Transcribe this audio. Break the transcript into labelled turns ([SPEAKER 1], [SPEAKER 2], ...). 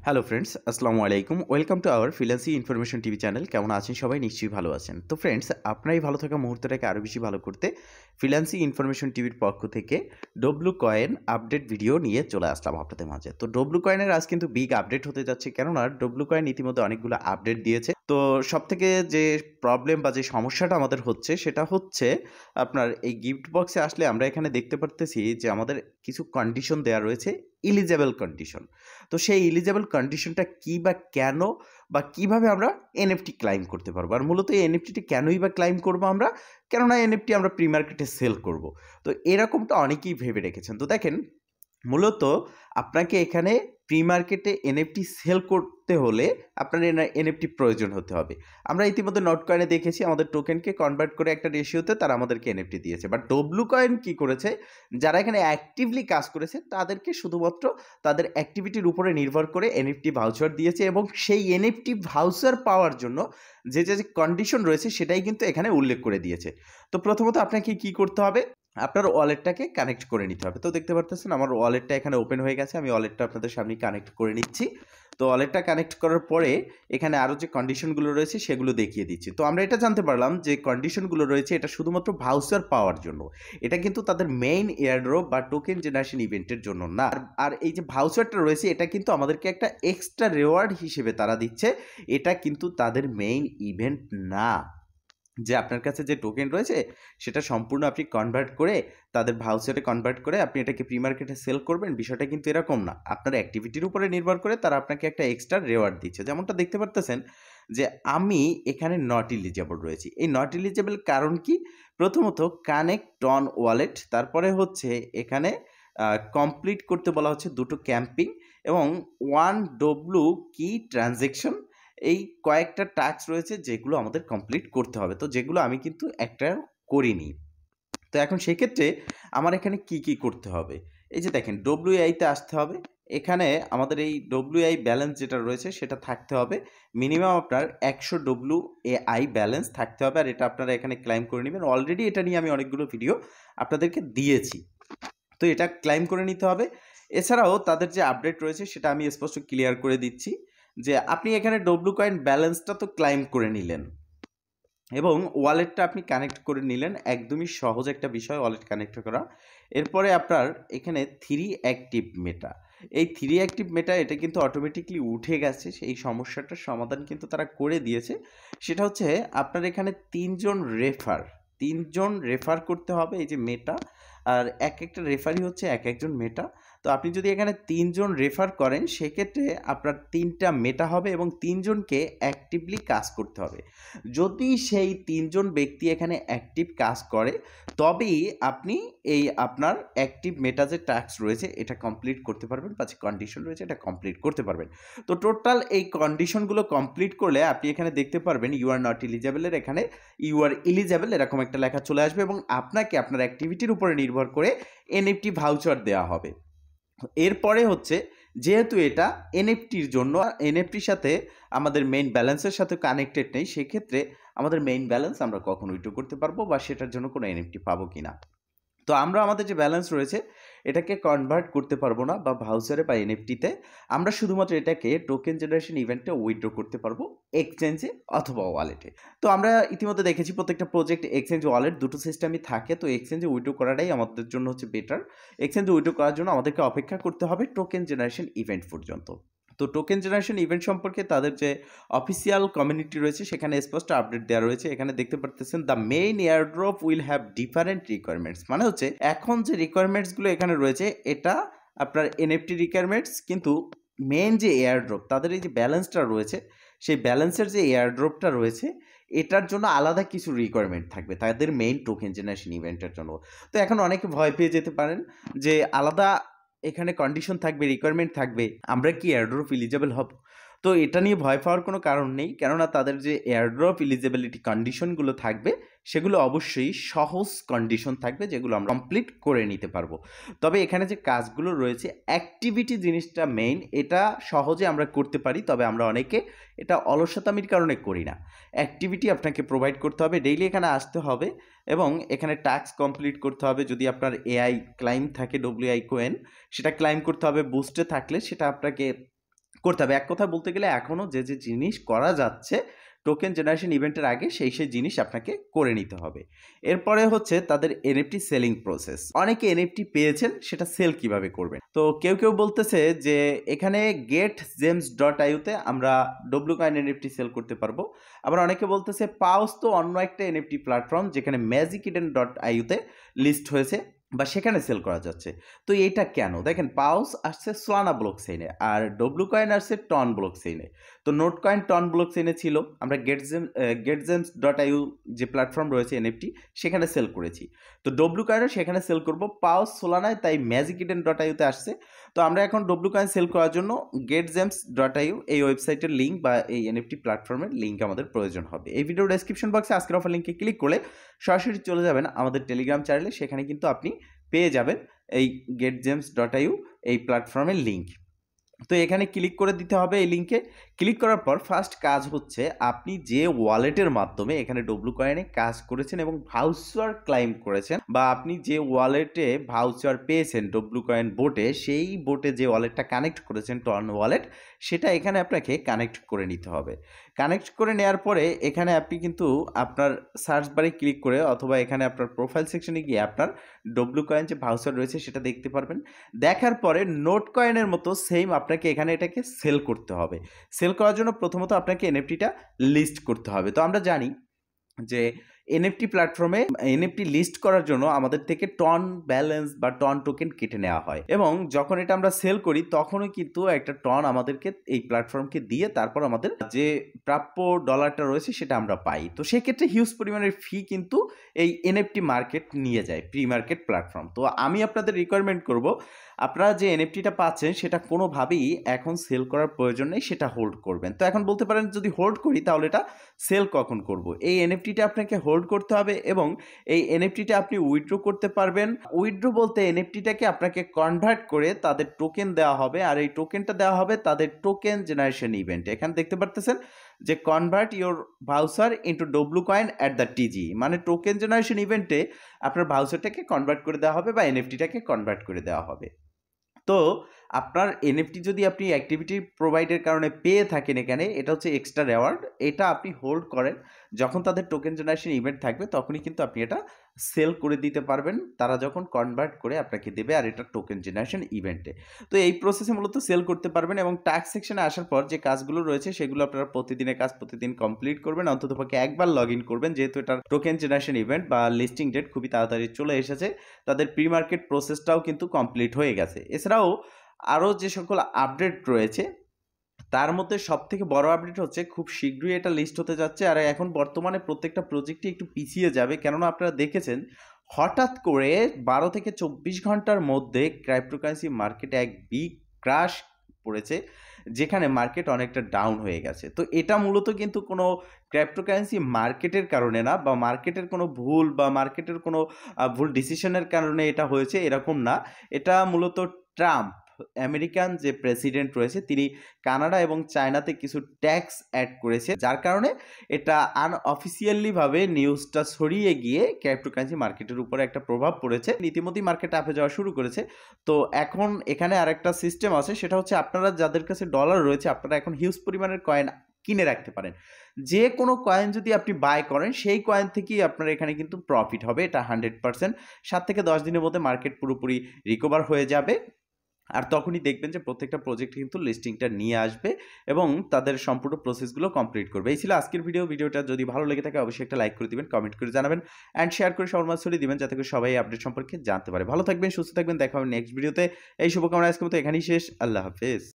[SPEAKER 1] Hello friends, আসসালামু আলাইকুম। Welcome to our freelancing information TV channel. কেমন আছেন সবাই? নিশ্চয়ই ভালো আছেন। তো ফ্রেন্ডস, আপনার এই ভালো থাকা মুহূর্তটাকে আরও বেশি ভালো করতে ফ্রিল্যান্সিং ইনফরমেশন টিভির পক্ষ থেকে ডব্লু কয়েন আপডেট ভিডিও নিয়ে চলে আসলাম আপনাদের মাঝে। তো ডব্লু কয়েনের আজ কিন্তু বিগ আপডেট হতে যাচ্ছে, কেননা ডব্লু কয়েন ইতিমধ্যে অনেকগুলো আপডেট দিয়েছে। তো সবথেকে যে প্রবলেম বা যে সমস্যাটা আমাদের হচ্ছে সেটা হচ্ছে আপনার এই গিফট বক্সে আসলে আমরা এখানে দেখতে পারতেছি যে আমাদের কিছু কন্ডিশন দেওয়া রয়েছে, ইলিজেবল কন্ডিশন। তো সেই এলিজেবল কন্ডিশনটা কী বা কেন বা কিভাবে আমরা এনএফটি ক্লাইম করতে পারবো, আর মূলত এই এনএফটিটি কেনই বা ক্লাইম করবো আমরা, কেননা এনএফটি আমরা প্রি মার্কেটে সেল করব। তো এরকমটা অনেকেই ভেবে রেখেছেন। তো দেখেন, মূলত আপনাকে এখানে প্রি মার্কেটে এনএফটি সেল করতে হলে আপনার এনএফটি প্রয়োজন হতে হবে। আমরা ইতিমধ্যে নট কয়েনে দেখেছি আমাদের টোকেনকে কনভার্ট করে একটা রেশিওতে তারা আমাদেরকে এনএফটি দিয়েছে, বাট ডব্লু কয়েন কী করেছে, যারা এখানে অ্যাক্টিভলি কাজ করেছে তাদেরকে শুধুমাত্র তাদের অ্যাক্টিভিটির উপরে নির্ভর করে এনএফটি ভাউচার দিয়েছে, এবং সেই এনএফটি ভাউচার পাওয়ার জন্য যে যে কন্ডিশন রয়েছে সেটাই কিন্তু এখানে উল্লেখ করে দিয়েছে। তো প্রথমত আপনাকে কি করতে হবে, আপনার ওয়ালেটটাকে কানেক্ট করে নিতে হবে। তো দেখতে পারতেছেন আমার ওয়ালেটটা এখানে ওপেন হয়ে গেছে। আমি ওয়ালেটটা আপনাদের সামনে কানেক্ট করে নিচ্ছি। তো ওয়ালেটটা কানেক্ট করার পরে এখানে আরও যে কন্ডিশনগুলো রয়েছে সেগুলো দেখিয়ে দিচ্ছি। তো আমরা এটা জানতে পারলাম যে কন্ডিশনগুলো রয়েছে এটা শুধুমাত্র ভাউচার পাওয়ার জন্য, এটা কিন্তু তাদের মেইন এয়ারড্রপ বা টোকেন জেনারেশন ইভেন্টের জন্য না। আর এই যে ভাউচারটা রয়েছে এটা কিন্তু আমাদেরকে একটা এক্সট্রা রেওয়ার্ড হিসেবে তারা দিচ্ছে, এটা কিন্তু তাদের মেইন ইভেন্ট না। যে আপনার কাছে যে টোকেন রয়েছে সেটা সম্পূর্ণ আপনি কনভার্ট করে তাদের ভাউচারে কনভার্ট করে আপনি এটাকে প্রি মার্কেটে সেল করবেন, বিষয়টা কিন্তু এরকম না। আপনার অ্যাক্টিভিটির উপরে নির্ভর করে তারা আপনাকে একটা এক্সট্রা রেওয়ার্ড দিচ্ছে। যেমনটা দেখতে পারতেছেন যে আমি এখানে নট ইলিজেবল রয়েছি। এই নট ইলিজেবল কারণ কি? প্রথমত কানেক্ট অন ওয়ালেট, তারপরে হচ্ছে এখানে কমপ্লিট করতে বলা হচ্ছে দুটো ক্যাম্পিং এবং 1 ডব্লু কি ট্রানজ্যাকশন। এই কয়েকটা টাস্ক রয়েছে যেগুলো আমাদের কমপ্লিট করতে হবে, তো যেগুলো আমি কিন্তু একটা করিনি। তো এখন সেক্ষেত্রে আমার এখানে কি কি করতে হবে, এই যে দেখেন ডব্লিউআইতে আসতে হবে। এখানে আমাদের এই ডব্লিউআই ব্যালেন্স যেটা রয়েছে সেটা থাকতে হবে মিনিমাম আপনার 100 ডব্লিউএআই ব্যালেন্স থাকতে হবে, আর এটা আপনারা এখানে ক্লাইম করে নেবেন। অলরেডি এটা নিয়ে আমি অনেকগুলো ভিডিও আপনাদেরকে দিয়েছি, তো এটা ক্লাইম করে নিতে হবে। এছাড়াও তাদের যে আপডেট রয়েছে সেটা আমি স্পষ্ট ক্লিয়ার করে দিচ্ছি যে আপনি এখানে ডব্লু কয়েন ব্যালেন্সটা তো ক্লাইম করে নিলেন এবং ওয়ালেটটা আপনি কানেক্ট করে নিলেন, একদমই সহজ একটা বিষয় ওয়ালেট কানেক্ট করা। এরপরে আপনার এখানে 3 অ্যাক্টিভ মেটা, এই 3 অ্যাক্টিভ মেটা এটা কিন্তু অটোমেটিকলি উঠে গেছে, সেই সমস্যাটার সমাধান কিন্তু তারা করে দিয়েছে। সেটা হচ্ছে আপনার এখানে 3জন রেফার করতে হবে এই যে মেটা, আর একটা রেফারি হচ্ছে একজন মেটা। তো আপনি যদি এখানে 3জন রেফার করেন সেক্ষেত্রে আপনার 3টা মেটা হবে এবং 3জনকে অ্যাক্টিভলি কাজ করতে হবে। যদি সেই 3জন ব্যক্তি এখানে অ্যাক্টিভ কাজ করে তবেই আপনি এই আপনার অ্যাক্টিভ মেটা যে টাস্ক রয়েছে এটা কমপ্লিট করতে পারবেন, বা যে কন্ডিশন রয়েছে এটা কমপ্লিট করতে পারবেন। তো টোটাল এই কন্ডিশনগুলো কমপ্লিট করলে আপনি এখানে দেখতে পারবেন ইউ আর নট ইলিজেবলের এখানে ইউ আর ইলিজেবল এরকম একটা লেখা চলে আসবে, এবং আপনাকে আপনার অ্যাক্টিভিটির উপরে নির্ভর করে এনএফটি ভাউচার দেওয়া হবে। এরপরে হচ্ছে যেহেতু এটা এনএফটির জন্য, এনএফটির সাথে আমাদের মেইন ব্যালেন্সের সাথে কানেক্টেড নেই, সেক্ষেত্রে আমাদের মেইন ব্যালেন্স আমরা কখন উইথড্র করতে পারবো বা সেটার জন্য কোনো এনএফটি পাবো কিনা। তো আমরা আমাদের যে ব্যালেন্স রয়েছে এটাকে কনভার্ট করতে পারবো না বা ভাউচারে বা এনএফটিতে, আমরা শুধুমাত্র এটাকে টোকেন জেনারেশন ইভেন্টে উইথড্র করতে পারবো এক্সচেঞ্জে অথবা ওয়ালেটে। তো আমরা ইতিমধ্যে দেখেছি প্রত্যেকটা প্রজেক্ট এক্সচেঞ্জ ওয়ালেট দুটো সিস্টেমই থাকে, তো এক্সচেঞ্জে উইথড্র করাটাই আমাদের জন্য হচ্ছে বেটার। এক্সচেঞ্জে উইথড্র করার জন্য আমাদেরকে অপেক্ষা করতে হবে টোকেন জেনারেশন ইভেন্ট পর্যন্ত। তো টোকেন জেনারেশন ইভেন্ট সম্পর্কে তাদের যে অফিসিয়াল কমিউনিটি রয়েছে সেখানে স্পষ্ট আপডেট দেওয়া রয়েছে। এখানে দেখতে পারতেছেন the main airdrop will have different requirements, মানে হচ্ছে এখন যে রিকোয়ারমেন্টসগুলো এখানে রয়েছে এটা আপনার এনএফটি রিকোয়ারমেন্টস, কিন্তু মেইন যে এয়ারড্রপ তাদের এই যে ব্যালেন্সটা রয়েছে সেই ব্যালেন্সের যে এয়ারড্রপটা রয়েছে এটার জন্য আলাদা কিছু রিকোয়ারমেন্ট থাকবে তাদের মেইন টোকেন জেনারেশন ইভেন্টের জন্য। তো এখন অনেকে ভয় পেয়ে যেতে পারেন যে আলাদা এখানে কন্ডিশন থাকবে, রিকোয়ারমেন্ট থাকবে, আমরা কি এয়ারড্রপ এলিজেবল হব? তো এটা নিয়ে ভয় পাওয়ার কোনো কারণ নেই, কেননা তাদের যে এয়ারড্রপ এলিজিবিলিটি কন্ডিশনগুলো থাকবে সেগুলো অবশ্যই সহজ কন্ডিশন থাকবে যেগুলো আমরা কমপ্লিট করে নিতে পারবো। তবে এখানে যে কাজগুলো রয়েছে অ্যাক্টিভিটি জিনিসটা মেইন, এটা সহজে আমরা করতে পারি, তবে আমরা অনেকে এটা অলসতামির কারণে করি না। অ্যাক্টিভিটি আপনাকে প্রোভাইড করতে হবে, ডেইলি এখানে আসতে হবে এবং এখানে টাস্ক কমপ্লিট করতে হবে। যদি আপনার এআই ক্লাইম থাকে ডব্লিউআই কোয়েন সেটা ক্লাইম করতে হবে, বুস্টে থাকলে সেটা আপনাকে করতে হবে। এক কথায় বলতে গেলে এখনও যে জিনিস করা যাচ্ছে টোকেন জেনারেশন ইভেন্টের আগে সেই জিনিস আপনাকে করে নিতে হবে। এরপরে হচ্ছে তাদের এনএফটি সেলিং প্রসেস। অনেকে এনএফটি পেয়েছেন, সেটা সেল কিভাবে করবেন। তো কেউ বলতেছে যে এখানে getgems.io তে আমরা ডব্লুকয়েন এনএফটি সেল করতে পারবো। আবার অনেকে বলতেছে পাউস তো অন্য একটা এনএফটি প্ল্যাটফর্ম যেখানে magiceden.io তে লিস্ট হয়েছে বা সেখানে সেল করা যাচ্ছে। তো এইটা কেন? দেখেন, পাউস আসছে সোলানা ব্লকচেইনে আর ডব্লুকয়েন আসছে টন ব্লকচেইনে। তো নোটকয়েন টন ব্লকচেইনে ছিল, আমরা getgems.io যে প্ল্যাটফর্ম রয়েছে এনএফটি সেখানে সেল করেছি। তো ডব্লুকয়েনও সেখানে সেল করব, পাউস সোলানায়, তাই magiceden.io তে আসছে। তো আমরা এখন ডব্লুকয়েন সেল করার জন্য getgems.io এই ওয়েবসাইটের লিঙ্ক বা এই এনএফটি প্ল্যাটফর্মের লিঙ্ক আমাদের প্রয়োজন হবে। এই ভিডিওর ডেসক্রিপশন বক্সে আজকের অফার লিঙ্কে ক্লিক করলে সরাসরি চলে যাবেন আমাদের টেলিগ্রাম চ্যানেলে, সেখানে কিন্তু আপনি পেয়ে যাবেন এই getgems.io এই প্ল্যাটফর্মের লিঙ্ক। তো এখানে ক্লিক করে দিতে হবে। এই লিঙ্কে ক্লিক করার পর ফার্স্ট কাজ হচ্ছে আপনি যে ওয়ালেটের মাধ্যমে এখানে ডব্লুকয়েনে কাজ করেছেন এবং ভাউচার ক্লাইম করেছেন, বা আপনি যে ওয়ালেটে ভাউচার পেয়েছেন ডব্লুকয়েন বোটে, সেই বোটে যে ওয়ালেটটা কানেক্ট করেছেন টন ওয়ালেট, সেটা এখানে আপনাকে কানেক্ট করে নিতে হবে। কানেক্ট করে নেওয়ার পরে এখানে আপনি কিন্তু আপনার সার্চ বারে ক্লিক করে অথবা এখানে আপনার প্রোফাইল সেকশনে গিয়ে আপনার ডব্লুকয়েন যে ভাউচার রয়েছে সেটা দেখতে পারবেন। দেখার পরে নোট কয়েনের মতো সেম আপনাকে এখানে এটাকে সেল করতে হবে। সেল করার জন্য প্রথমত আপনাকে এনএফটিটা লিস্ট করতে হবে। তো আমরা জানি যে এনএফটি প্ল্যাটফর্মে এনএফটি লিস্ট করার জন্য আমাদের থেকে টন ব্যালেন্স বা টন টোকেন কেটে নেওয়া হয়, এবং যখন এটা আমরা সেল করি তখনও কিন্তু একটা টন আমাদেরকে এই প্ল্যাটফর্মকে দিয়ে তারপর আমাদের যে প্রাপ্য ডলারটা রয়েছে সেটা আমরা পাই। তো সেক্ষেত্রে হিউজ পরিমাণের ফি কিন্তু এই এনএফটি মার্কেট নিয়ে যায়, প্রি মার্কেট প্ল্যাটফর্ম। তো আমি আপনাদের রিকোয়ারমেন্ট করব, আপনারা যে এনএফটিটা পাচ্ছেন সেটা কোনোভাবেই এখন সেল করার প্রয়োজন নেই, সেটা হোল্ড করবেন। তো এখন বলতে পারেন যদি হোল্ড করি তাহলে এটা সেল কখন করব? এই এনএফটিটা আপনাকে হোল্ড করতে হবে এবং এই এনএফটিটা আপনি উইথড্র করতে পারবেন। উইথড্র বলতে এনএফটিটাকে আপনাকে কনভার্ট করে তাদের টোকেন দেওয়া হবে, আর এই টোকেনটা দেওয়া হবে তাদের টোকেন জেনারেশন ইভেন্টে। এখানে দেখতে পারতেছেন যে convert your voucher into W coin at the TG, মানে টোকেন জেনারেশন ইভেন্টে আপনার ভাউচারটাকে কনভার্ট করে দেওয়া হবে বা এনএফটিটাকে কনভার্ট করে দেওয়া হবে। তো আপনার এনএফটি যদি আপনি অ্যাক্টিভিটি প্রোভাইডের কারণে পেয়ে থাকেন, এখানে এটা হচ্ছে এক্সট্রা রেওয়ার্ড, এটা আপনি হোল্ড করেন। যখন তাদের টোকেন জেনারেশন ইভেন্ট থাকবে তখনই কিন্তু আপনি এটা সেল করে দিতে পারবেন, তারা যখন কনভার্ট করে আপনাকে দেবে, আর এটা টোকেন জেনারেশন ইভেন্টে। তো এই প্রসেসে মূলত সেল করতে পারবেন। এবং টাস্ক সেকশনে আসার পর যে কাজগুলো রয়েছে সেগুলো আপনারা প্রতিদিনের কাজ প্রতিদিন কমপ্লিট করবেন, অন্ততপক্ষে একবার লগ ইন করবেন, যেহেতু এটার টোকেন জেনারেশন ইভেন্ট বা লিস্টিং ডেট খুবই তাড়াতাড়ি চলে এসেছে। তাদের প্রি মার্কেট প্রসেসটাও কিন্তু কমপ্লিট হয়ে গেছে। এছাড়াও আরও যে সকল আপডেট রয়েছে তার মধ্যে সবথেকে বড় আপডেট হচ্ছে খুব শীঘ্রই এটা লিস্ট হতে যাচ্ছে। আর এখন বর্তমানে প্রত্যেকটা প্রজেক্টই একটু পিছিয়ে যাবে, কেননা আপনারা দেখেছেন হঠাৎ করে 12 থেকে 24 ঘন্টার মধ্যে ক্রাইপ্টোকারেন্সি মার্কেটে এক বিগ ক্রাশ পড়েছে, যেখানে মার্কেট অনেকটা ডাউন হয়ে গেছে। তো এটা মূলত কিন্তু কোনো ক্রিপ্টোকারেন্সি মার্কেটের কারণে না, বা মার্কেটের কোনো ভুল বা মার্কেটের কোনো ভুল ডিসিশনের কারণে এটা হয়েছে এরকম না। এটা মূলত ট্রাম্প, আমেরিকান যে প্রেসিডেন্ট রয়েছে, তিনি কানাডা এবং চায়নাতে কিছু ট্যাক্স অ্যাড করেছে, যার কারণে এটা আনঅফিসিয়ালি ভাবে নিউজটা ছড়িয়ে গিয়ে ক্রিপ্টোকারেন্সি মার্কেটের উপরে একটা প্রভাব পড়েছে। ইতিমধ্যেই মার্কেট আপে যাওয়া শুরু করেছে। তো এখন এখানে আরেকটা সিস্টেম আছে, সেটা হচ্ছে আপনারা যাদের কাছে ডলার রয়েছে আপনারা এখন হিউজ পরিমাণের কয়েন কিনে রাখতে পারেন। যে কোনো কয়েন যদি আপনি বাই করেন সেই কয়েন থেকেই আপনার এখানে কিন্তু প্রফিট হবে, এটা 100%। 7 থেকে 10 দিনের মধ্যে মার্কেট পুরোপুরি রিকভার হয়ে যাবে, আর তখনই দেখবেন যে প্রত্যেকটা প্রজেক্ট কিন্তু লিস্টিংটা নিয়ে আসবে এবং তাদের সম্পূর্ণ প্রসেসগুলো কমপ্লিট করবে। এই ছিল আজকের ভিডিওটা যদি ভালো লেগে থাকে অবশ্যই একটা লাইক করে দিবেন, কমেন্ট করে জানাবেন অ্যান্ড শেয়ার করে সবার মাঝে ছড়িয়ে দিবেন, যাতে করে সবাই আপডেট সম্পর্কে জানতে পারে। ভালো থাকবেন, সুস্থ থাকবেন, দেখা হবে নেক্সট ভিডিওতে। এই শুভকামনা আজকের মতো এখানেই শেষ। আল্লাহ হাফেজ।